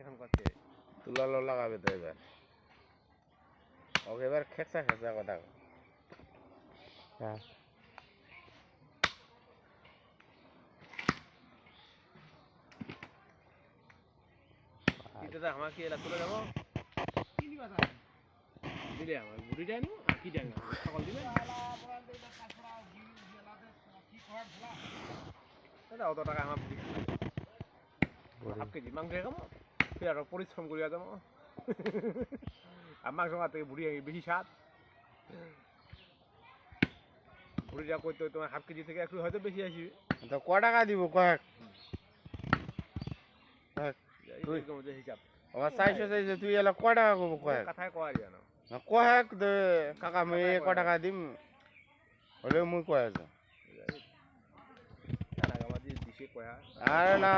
এখন করছে তুলালো লাগাবে তো এবার ওকে এবার খেঁচা খেঁচা কথা হ্যাঁ কিন্তু আমার কি এলা তুলে যাবো দিলে আমার বুড়ি যায় না আর কি যায় না সকল দিবে অত টাকা আমার বুড়ি হাফ কেজি মাংস খাবো ফের আরো পরিশ্রম করিয়া যাবো আর মাংস খাওয়ার থেকে বুড়ি বেশি স্বাদ বুড়িটা করতে তোমার হাফ কেজি থেকে একটু হয়তো বেশি আসবে তো ক টাকা দিব কয়েক তুই হিসাব আমার চাইছো চাইছো তুই এলা ক টাকা কব কয়েক কথায় কয়া যায় না কয়েক কাকা মই ক টাকা দিম হলে মুই কয়ে আছো দিছে কয়া আরে না